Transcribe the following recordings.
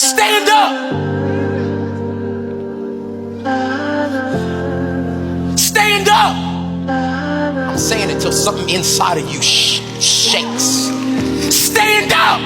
Stand up. Stand up. I'm saying it till something inside of you shakes. Stand up.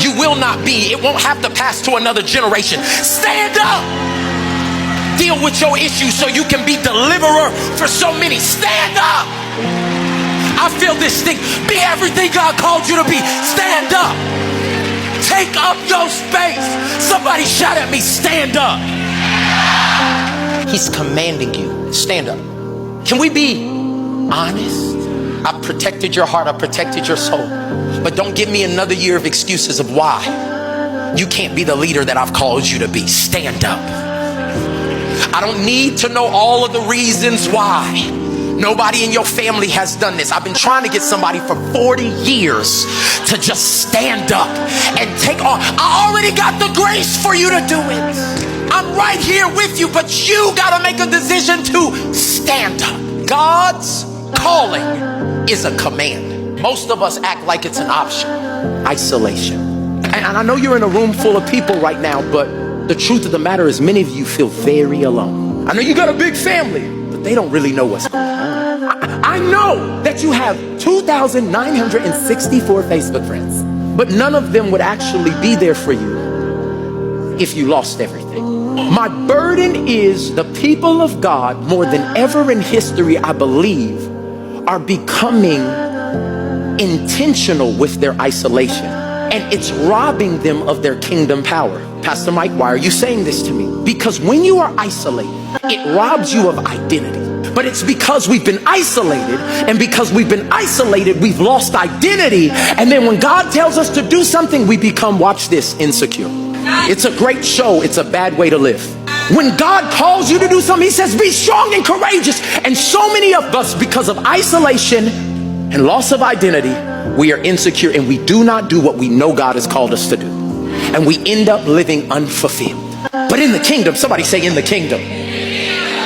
You will not be. It won't have to pass to another generation. Stand up. Deal with your issues so you can be deliverer for so many. Stand up. I feel this thing. Be everything God called you to be. Stand up. Take up your space. Somebody shout at me, stand up. He's commanding you, stand up. Can we be honest? I've protected your heart, I've protected your soul. But don't give me another year of excuses of why you can't be the leader that I've called you to be. Stand up. I don't need to know all of the reasons why. Nobody in your family has done this. I've been trying to get somebody for 40 years to just stand up and take on. I already got the grace for you to do it. I'm right here with you, but you got to make a decision to stand up. God's calling is a command. Most of us act like it's an option. Isolation. And I know you're in a room full of people right now, but the truth of the matter is many of you feel very alone. I know you got a big family, but they don't really know what's going on. I know that you have 2,964 Facebook friends, but none of them would actually be there for you if you lost everything. My burden is the people of God, more than ever in history, I believe, are becoming intentional with their isolation, and it's robbing them of their kingdom power. Pastor Mike, why are you saying this to me? Because when you are isolated, it robs you of identity. But it's because we've been isolated, and because we've been isolated, we've lost identity. And then when God tells us to do something, we become, watch this, insecure. It's a great show. It's a bad way to live. When God calls you to do something, he says, be strong and courageous. And so many of us, because of isolation and loss of identity, we are insecure and we do not do what we know God has called us to do. And we end up living unfulfilled. But in the kingdom, somebody say in the kingdom.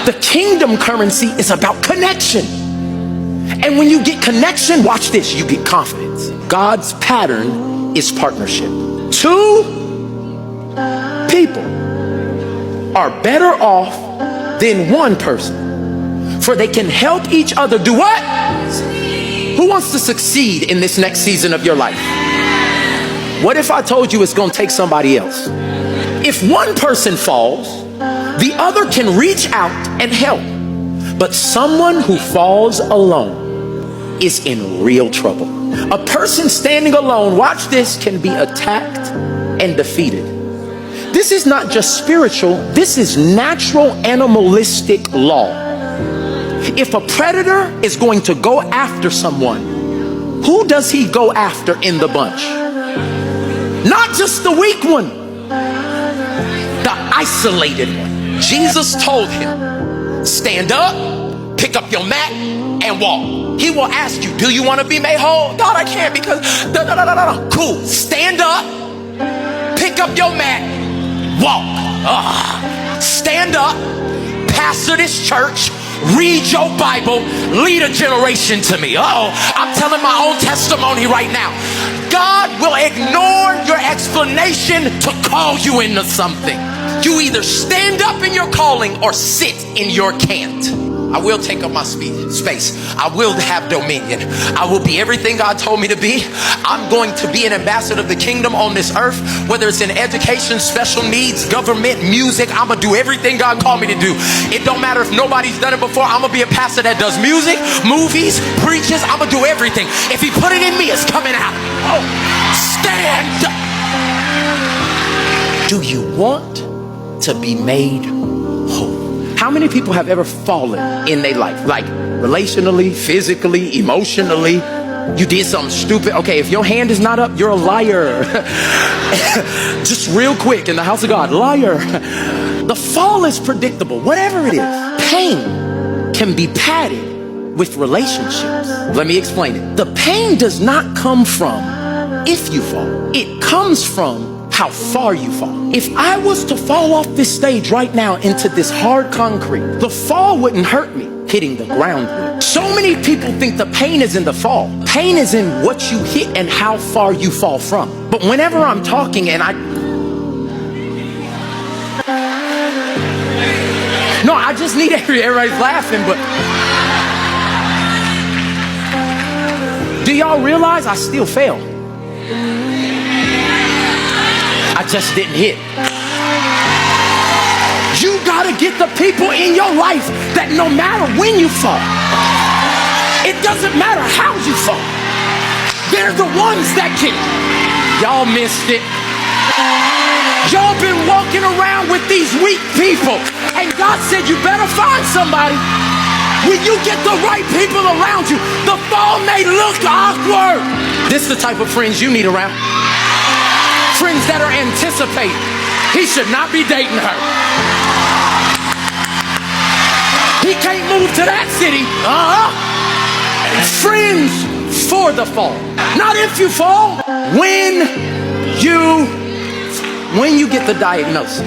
The kingdom currency is about connection. And when you get connection, watch this, you get confidence. God's pattern is partnership. Two people are better off than one person, for they can help each other do what? Who wants to succeed in this next season of your life? What if I told you it's going to take somebody else? If one person falls, the other can reach out and help. But someone who falls alone is in real trouble. A person standing alone, watch this, can be attacked and defeated. This is not just spiritual, this is natural animalistic law. If a predator is going to go after someone, who does he go after in the bunch? Not just the weak one, the isolated one. Jesus told him, stand up, pick up your mat, and walk. He will ask you, do you want to be made whole? God, I can't because, Cool, stand up, pick up your mat, walk. Stand up, pastor this church, read your Bible, lead a generation to me. I'm telling my own testimony right now. God will ignore your explanation to call you into something. You either stand up in your calling or sit in your can't. I will take up my space. I will have dominion. I will be everything God told me to be. I'm going to be an ambassador of the kingdom on this earth, whether it's in education, special needs, government, music. I'm going to do everything God called me to do. It don't matter if nobody's done it before. I'm going to be a pastor that does music, movies, preaches. I'm going to do everything. If he put it in me, it's coming out. Stand up. Do you want to be made whole? How many people have ever fallen in their life? Like relationally, physically, emotionally. You did something stupid. Okay, if your hand is not up, you're a liar. Just real quick in the house of God, liar. The fall is predictable, whatever it is. Pain can be padded with relationships. Let me explain it. The pain does not come from if you fall. It comes from how far you fall. If I was to fall off this stage right now into this hard concrete, the fall wouldn't hurt me. hitting the ground with. So many people think the pain is in the fall. Pain is in what you hit and how far you fall from. But whenever I'm talking and I just need everybody's laughing, but do y'all realize I still fail? I just didn't hit. You gotta get the people in your life that no matter when you fall, it doesn't matter how you fall, they're the ones that can. Y'all missed it. Y'all been walking around with these weak people, and God said you better find somebody. When you get the right people around you, the fall may look awkward. This is the type of friends you need around. Friends that are anticipating. He should not be dating her. He can't move to that city. Friends for the fall. Not if you fall, when you get the diagnosis.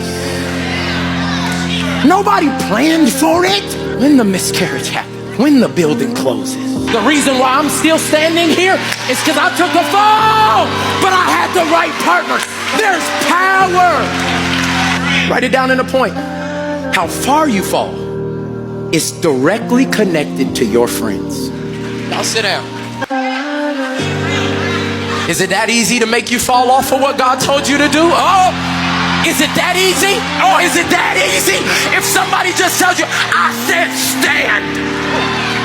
Nobody planned for it. When the miscarriage happened, when the building closes. The reason why I'm still standing here is because I took a fall, but I had the right partner. There's power. Write it down in a point. How far you fall is directly connected to your friends. Now sit down. Is it that easy to make you fall off of what God told you to do? Oh, is it that easy? Oh, is it that easy? If somebody just tells you, I said stand.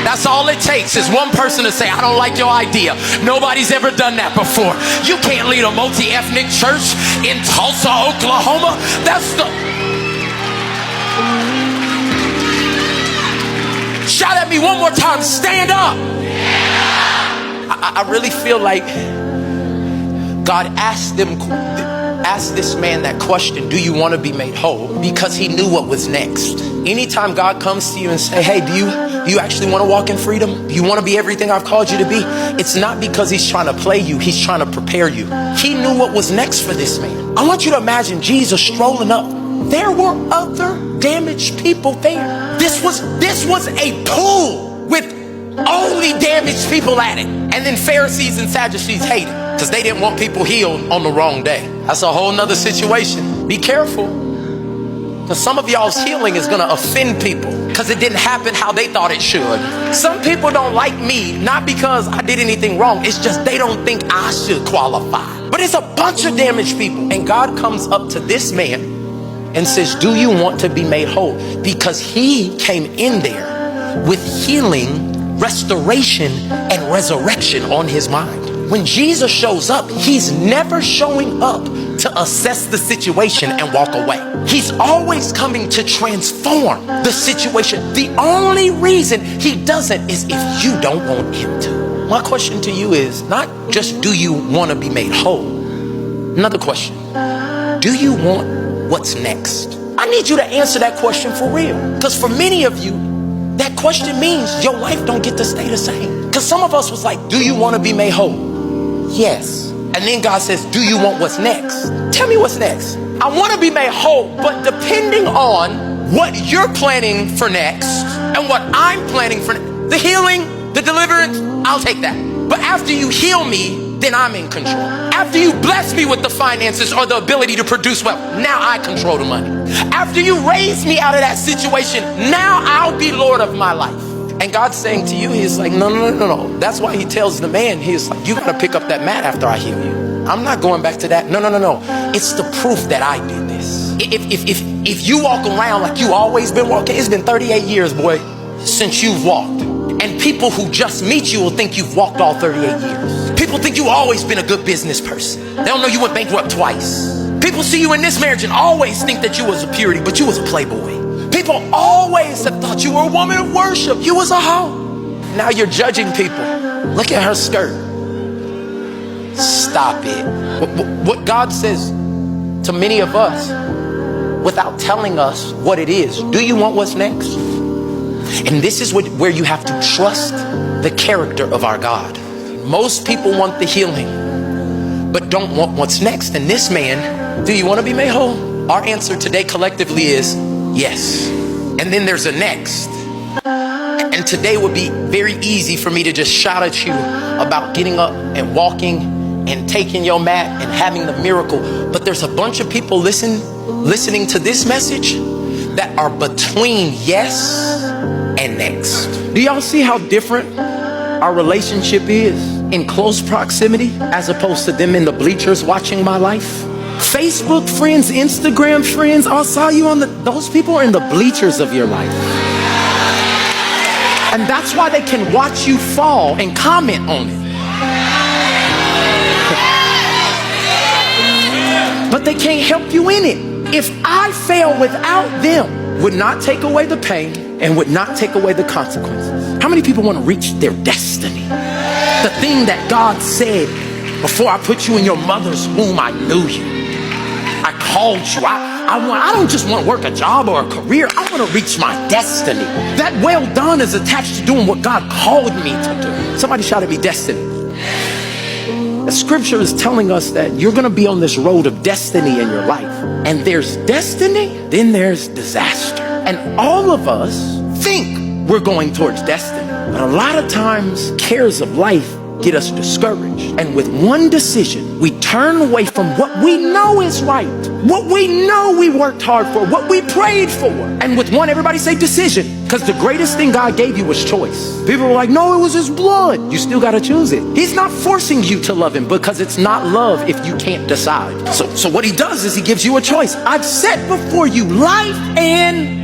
That's all it takes is one person to say, I don't like your idea. Nobody's ever done that before. You can't lead a multi-ethnic church in Tulsa, Oklahoma. That's the... Shout at me one more time. Stand up. I really feel like God asked this man that question, do you want to be made whole? Because he knew what was next. Anytime God comes to you and say, hey, do you actually want to walk in freedom? Do you want to be everything I've called you to be? It's not because he's trying to play you. He's trying to prepare you. He knew what was next for this man. I want you to imagine Jesus strolling up. There were other damaged people there. This was a pool with only damaged people at it. And then Pharisees and Sadducees hated it because they didn't want people healed on the wrong day. That's a whole nother situation. Be careful, because some of y'all's healing is going to offend people because it didn't happen how they thought it should. Some people don't like me, not because I did anything wrong. It's just they don't think I should qualify. But it's a bunch of damaged people. And God comes up to this man and says, do you want to be made whole? Because he came in there with healing, restoration, and resurrection on his mind. When Jesus shows up, he's never showing up to assess the situation and walk away. He's always coming to transform the situation. The only reason he doesn't is if you don't want him to. My question to you is not just do you want to be made whole? Another question. Do you want what's next? I need you to answer that question for real. Because for many of you, that question means your life don't get to stay the same. Because some of us was like, do you want to be made whole? Yes. And then God says, do you want what's next? Tell me what's next. I want to be made whole, but depending on what you're planning for next and what I'm planning for, the healing, the deliverance, I'll take that. But after you heal me, then I'm in control. After you bless me with the finances or the ability to produce wealth, now I control the money. After you raise me out of that situation, now I'll be Lord of my life. And God's saying to you, he's like, no. That's why he tells the man, he's like, you got to pick up that mat after I heal you. I'm not going back to that. No. It's the proof that I did this. If you walk around like you always been walking, it's been 38 years, boy, since you've walked. And people who just meet you will think you've walked all 38 years. People think you've always been a good business person. They don't know you went bankrupt twice. People see you in this marriage and always think that you was a purity, but you was a playboy. People always have thought you were a woman of worship. You was a hoe. Now you're judging people. Look at her skirt. Stop it. What God says to many of us without telling us what it is. Do you want what's next? And this is where you have to trust the character of our God. Most people want the healing, but don't want what's next. And this man, do you want to be made whole? Our answer today collectively is yes. And then there's a next. And And today would be very easy for me to just shout at you about getting up and walking and taking your mat and having the miracle. But there's a bunch of people listening to this message that are between yes and next. Do y'all see how different our relationship is in close proximity as opposed to them in the bleachers watching my life? Facebook friends, Instagram friends, I saw you on those people are in the bleachers of your life. And that's why they can watch you fall and comment on it. But they can't help you in it. If I fail without them, would not take away the pain and would not take away the consequences. How many people want to reach their destiny? The thing that God said, before I put you in your mother's womb, I knew you. I called you. I don't just want to work a job or a career. I want to reach my destiny. That well done is attached to doing what God called me to do. Somebody shout at me, destiny. The scripture is telling us that you're going to be on this road of destiny in your life. And there's destiny, then there's disaster. And all of us think we're going towards destiny. But a lot of times, cares of life get us discouraged. And with one decision, we turn away from what we know is right, what we know we worked hard for, what we prayed for. And with one, everybody say decision, because the greatest thing God gave you was choice. People were like, no, it was his blood. You still got to choose it. He's not forcing you to love him, because it's not love if you can't decide. So what he does is he gives you a choice. I've set before you life and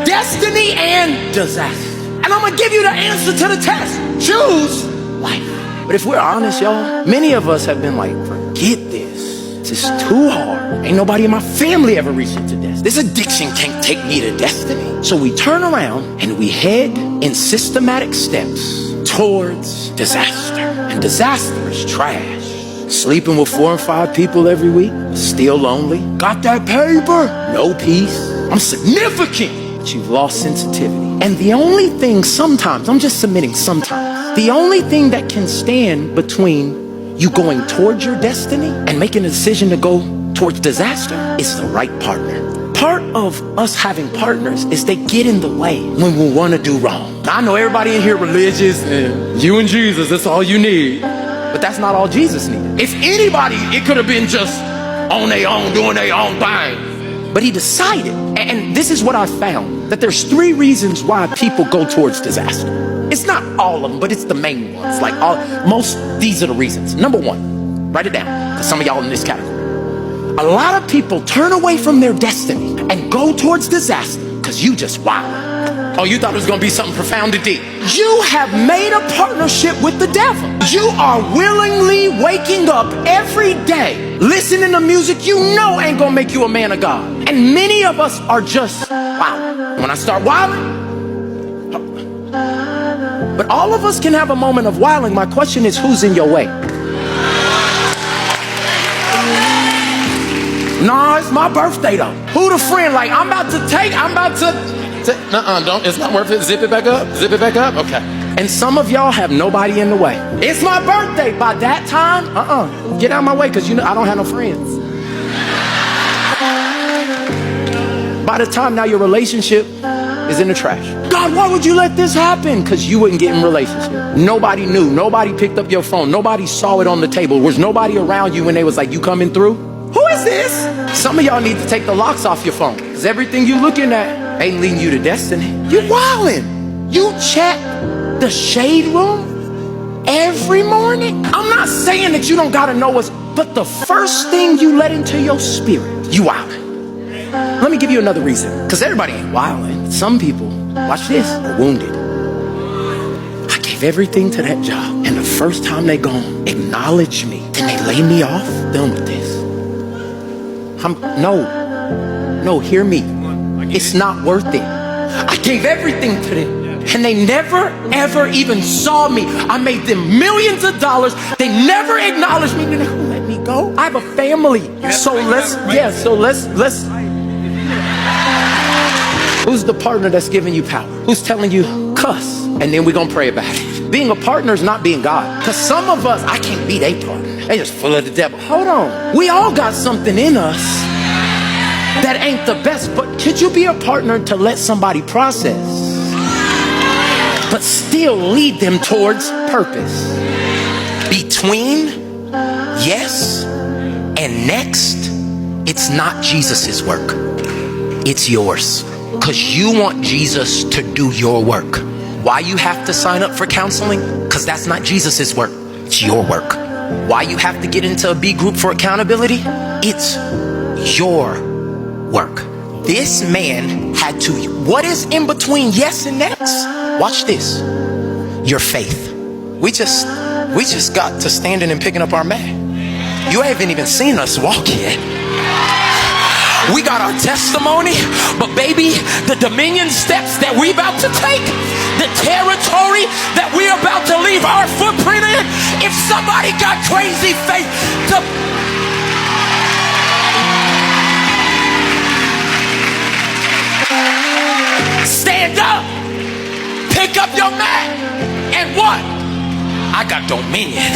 destiny and disaster. And I'm going to give you the answer to the test. Choose life. But if we're honest, y'all, many of us have been like, forget this. This is too hard. Ain't nobody in my family ever reached into this. This addiction can't take me to destiny. So we turn around and we head in systematic steps towards disaster. And disaster is trash. Sleeping with 4 and 5 people every week, still lonely. Got that paper? No peace. I'm significant, but you've lost sensitivity. And the only thing sometimes, I'm just submitting sometimes, the only thing that can stand between you going towards your destiny and making a decision to go towards disaster is the right partner. Part of us having partners is they get in the way when we want to do wrong. Now, I know everybody in here religious and you and Jesus, that's all you need. But that's not all Jesus needed. If anybody, it could have been just on their own, doing their own thing. But he decided, and this is what I found, that there's 3 reasons why people go towards disaster. It's not all of them, but it's the main ones. These are the reasons. Number 1, write it down, because some of y'all in this category. A lot of people turn away from their destiny and go towards disaster because you just wild. Oh, you thought it was going to be something profound and deep. You have made a partnership with the devil. You are willingly waking up every day, listening to music you know ain't going to make you a man of God. And many of us are just wild. When I start wilding, but all of us can have a moment of wilding. My question is, who's in your way? No, it's my birthday though. Who the friend? Like, I'm about to don't, it's not worth it. Zip it back up. Okay. And some of y'all have nobody in the way. It's my birthday. By that time, get out of my way, because you know I don't have no friends. By the time now your relationship is in the trash. God, why would you let this happen? Because you wouldn't get in relationship. Nobody knew. Nobody picked up your phone. Nobody saw it on the table. There was nobody around you when they was like, you coming through? Who is this? Some of y'all need to take the locks off your phone, because everything you looking at ain't leading you to destiny. You wildin'. You check the shade room every morning. I'm not saying that you don't gotta know what's, but the first thing you let into your spirit, you wildin'. Let me give you another reason, because everybody ain't wildin'. Some people, watch this, are wounded. I gave everything to that job, and the first time they gone, acknowledge me, then they lay me off. Done with this. No, hear me. It's not worth it. I gave everything to them, and they never, ever even saw me. I made them millions of dollars. They never acknowledged me. They let me go. I have a family. So let's. Who's the partner that's giving you power? Who's telling you cuss? And then we're going to pray about it. Being a partner is not being God. Because some of us, I can't be their partner. They just full of the devil. Hold on. We all got something in us that ain't the best, but could you be a partner to let somebody process? but still lead them towards purpose. Between yes and next, it's not Jesus's work. It's yours. Because you want Jesus to do your work. Why you have to sign up for counseling? Because that's not Jesus's work. It's your work. Why you have to get into a B group for accountability? It's your work. This man had to. What is in between yes and next? Watch this. Your faith. We just got to standing and picking up our mat. You haven't even seen us walk yet. We got our testimony, but baby, the dominion steps that we about to take, the territory that we're about to leave our footprint in, if somebody got crazy faith to stand up, pick up your mat, and what? I got dominion.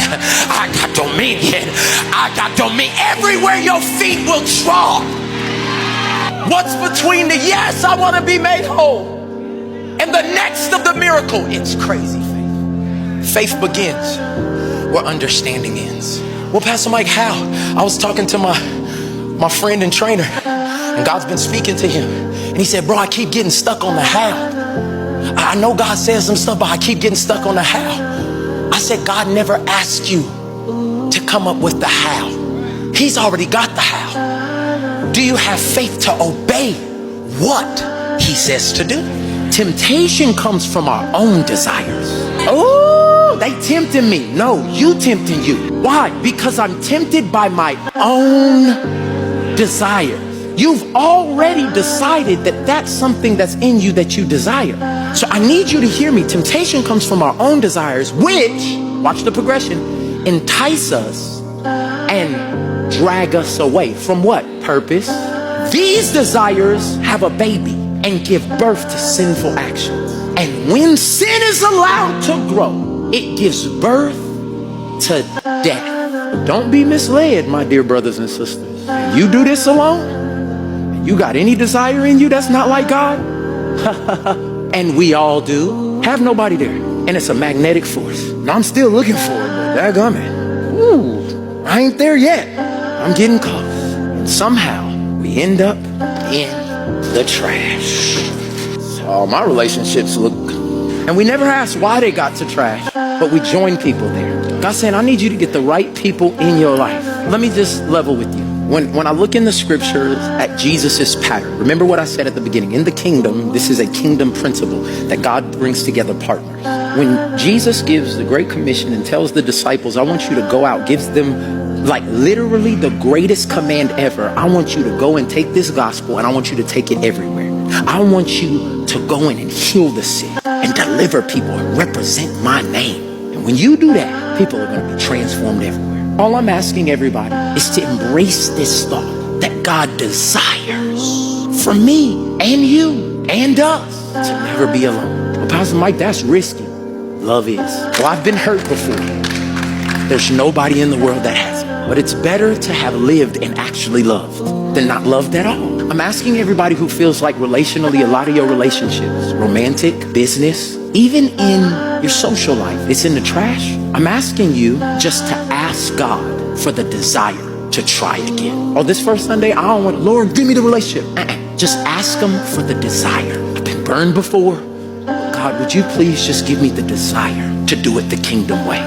I got dominion. I got dominion. Everywhere your feet will trod. What's between the yes, I want to be made whole, and the next of the miracle? It's crazy faith. Faith begins where understanding ends. Well, Pastor Mike, how? I was talking to my friend and trainer, and God's been speaking to him, and he said, bro, I keep getting stuck on the how. I know God says some stuff, but I keep getting stuck on the how. I said, God never asked you to come up with the how. He's already got the how. Do you have faith to obey what he says to do? Temptation comes from our own desires. Oh, they tempted me. No, you tempting you. Why? Because I'm tempted by my own desire. You've already decided that that's something that's in you that you desire. So I need you to hear me. Temptation comes from our own desires, which, watch the progression, entice us and drag us away from what? Purpose. These desires have a baby and give birth to sinful actions. And when sin is allowed to grow, it gives birth to death. Don't be misled, my dear brothers and sisters. You do this alone? You got any desire in you that's not like God? And we all do. Have nobody there. And it's a magnetic force. Now I'm still looking for it, but dadgummit. Ooh, I ain't there yet. I'm getting close. And somehow we end up in the trash. So my relationships look, and we never ask why they got to trash, but we join people there. God's saying, I need you to get the right people in your life. Let me just level with you. When I look in the scriptures at Jesus's pattern, remember what I said at the beginning. In the kingdom, this is a kingdom principle that God brings together partners. When Jesus gives the Great Commission and tells the disciples, I want you to go out, gives them like literally the greatest command ever. I want you to go and take this gospel, and I want you to take it everywhere. I want you to go in and heal the sick and deliver people and represent my name. And when you do that, people are going to be transformed everywhere. All I'm asking everybody is to embrace this thought that God desires for me and you and us to never be alone. Well, Pastor Mike, that's risky. Love is. Well, I've been hurt before. There's nobody in the world that hasn't. But it's better to have lived and actually loved than not loved at all. I'm asking everybody who feels like relationally, a lot of your relationships, romantic, business, even in your social life, it's in the trash. I'm asking you just to ask God for the desire to try again. Oh, this first Sunday, I don't want, Lord, give me the relationship. Just ask him for the desire. I've been burned before. God, would you please just give me the desire to do it the kingdom way?